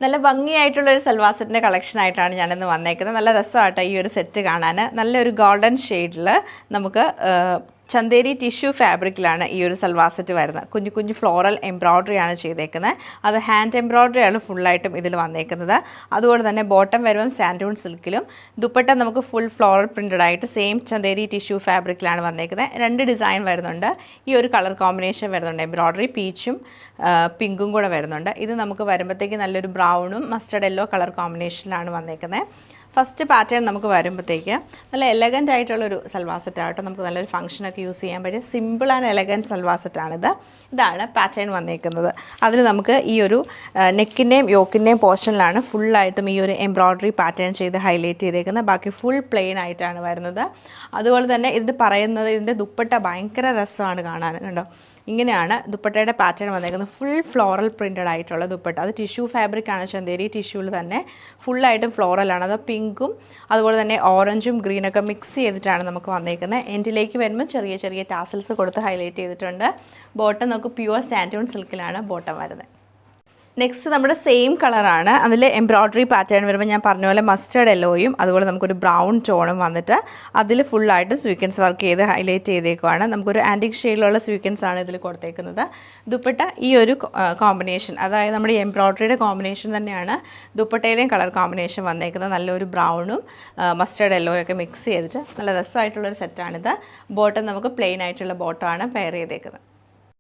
നല്ല ഭംഗിയായിട്ടുള്ളൊരു സൽവാർ സെറ്റിൻ്റെ കളക്ഷനായിട്ടാണ് ഞാനിന്ന് വന്നേക്കുന്നത്. നല്ല രസമാട്ടോ ഈ ഒരു സെറ്റ് കാണാൻ. നല്ലൊരു ഗോൾഡൻ ഷെയ്ഡിൽ നമുക്ക് ചന്തേരി ടിഷ്യൂ ഫാബ്രിക്കിലാണ് ഈ ഒരു സൽവാർ സെറ്റ് വരുന്നത്. കുഞ്ഞു കുഞ്ഞു ഫ്ലോറൽ എംബ്രോയ്ഡറി ആണ് ചെയ്തേക്കുന്നത്. അത് ഹാൻഡ് എംബ്രോയ്ഡറി ആണ് ഫുള്ളായിട്ടും ഇതിൽ വന്നേക്കുന്നത്. അതുപോലെ തന്നെ ബോട്ടം വരുമ്പം സാൻഡൂൺ സിൽക്കിലും, ദുപ്പട്ട നമുക്ക് ഫുൾ ഫ്ലോറൽ പ്രിൻറ്റഡ് ആയിട്ട് സെയിം ചന്തേരി ടിഷ്യൂ ഫാബ്രിക്കിലാണ് വന്നേക്കുന്നത്. 2 ഡിസൈൻ വരുന്നുണ്ട്. ഈ ഒരു കളർ കോമ്പിനേഷൻ വരുന്നുണ്ട്. എംബ്രോയ്ഡറി പീച്ചും പിങ്കും കൂടെ വരുന്നുണ്ട്. ഇത് നമുക്ക് വരുമ്പോഴത്തേക്ക് നല്ലൊരു ബ്രൗണും മസ്റ്റർഡ് യെല്ലോ കളർ കോമ്പിനേഷനിലാണ് വന്നേക്കുന്നത്. ഫസ്റ്റ് പാറ്റേൺ നമുക്ക് വരുമ്പോഴത്തേക്ക് നല്ല എലഗൻ്റ് ആയിട്ടുള്ളൊരു സൽവാർ സെറ്റായിട്ട് നമുക്ക് നല്ലൊരു ഫംഗ്ഷനൊക്കെ യൂസ് ചെയ്യാൻ പറ്റിയ സിമ്പിൾ ആൻഡ് എലഗൻറ്റ് സൽവാർ സെറ്റാണിത്. ഇതാണ് പാറ്റേൺ വന്നേക്കുന്നത്. അതിൽ നമുക്ക് ഈ ഒരു നെക്കിൻ്റെയും യോക്കിൻ്റെയും പോർഷനിലാണ് ഫുള്ളായിട്ടും ഈ ഒരു എംബ്രോയ്ഡറി പാറ്റേൺ ചെയ്ത് ഹൈലൈറ്റ് ചെയ്തേക്കുന്നത്. ബാക്കി ഫുൾ പ്ലെയിൻ ആയിട്ടാണ് വരുന്നത്. അതുപോലെ തന്നെ ഇത് പറയുന്നത് ഇതിൻ്റെ ദുപ്പട്ട ഭയങ്കര രസമാണ് കാണാൻ. കണ്ടോ, ഇങ്ങനെയാണ് ദുപ്പട്ടയുടെ പാറ്റേൺ വന്നേക്കുന്നത്. ഫുൾ ഫ്ലോറൽ പ്രിൻറ്റഡ് ആയിട്ടുള്ള ദുപ്പട്ട. അത് ടിഷ്യൂ ഫാബ്രിക്കാണ്, ചന്തേരി ടിഷ്യൂവിൽ തന്നെ ഫുള്ളായിട്ടും ഫ്ലോറലാണ്. അത് പിങ്കും അതുപോലെ തന്നെ ഓറഞ്ചും ഗ്രീനൊക്കെ മിക്സ് ചെയ്തിട്ടാണ് നമുക്ക് വന്നേക്കുന്നത്. എൻഡിലേക്ക് വരുമ്പോൾ ചെറിയ ചെറിയ ടാസൽസ് കൊടുത്ത് ഹൈലൈറ്റ് ചെയ്തിട്ടുണ്ട്. ബോട്ടം നമുക്ക് പ്യുവർ സാൻഡൂൺ സിൽക്കിലാണ് ബോട്ടം വരുന്നത്. നെക്സ്റ്റ് നമ്മുടെ സെയിം കളറാണ്. അതിൽ എംബ്രോയ്ഡറി പാറ്റേൺ വരുമ്പോൾ ഞാൻ പറഞ്ഞ പോലെ മസ്റ്റേർഡ് യെല്ലോയും അതുപോലെ നമുക്കൊരു ബ്രൗൺ ടോണും വന്നിട്ട് അതിൽ ഫുള്ളായിട്ട് സ്വീക്വൻസ് വർക്ക് ചെയ്ത് ഹൈലൈറ്റ് ചെയ്തേക്കുവാണ്. നമുക്കൊരു ആൻറ്റിക് ഷെയ്ഡിലുള്ള സ്വീക്വൻസ് ആണ് ഇതിൽ കൊടുത്തേക്കുന്നത്. ദുപ്പട്ട ഈ ഒരു കോമ്പിനേഷൻ, അതായത് നമ്മുടെ എംബ്രോയ്ഡറിയുടെ കോമ്പിനേഷൻ തന്നെയാണ് ദുപ്പട്ടയിലെയും കളർ കോമ്പിനേഷൻ വന്നേക്കുന്നത്. നല്ലൊരു ബ്രൗണും മസ്റ്റേർഡ് യെല്ലോയും ഒക്കെ മിക്സ് ചെയ്തിട്ട് നല്ല രസമായിട്ടുള്ളൊരു സെറ്റാണിത്. ബോട്ടം നമുക്ക് പ്ലെയിൻ ആയിട്ടുള്ള ബോട്ടമാണ് പെയർ ചെയ്തേക്കുന്നത്.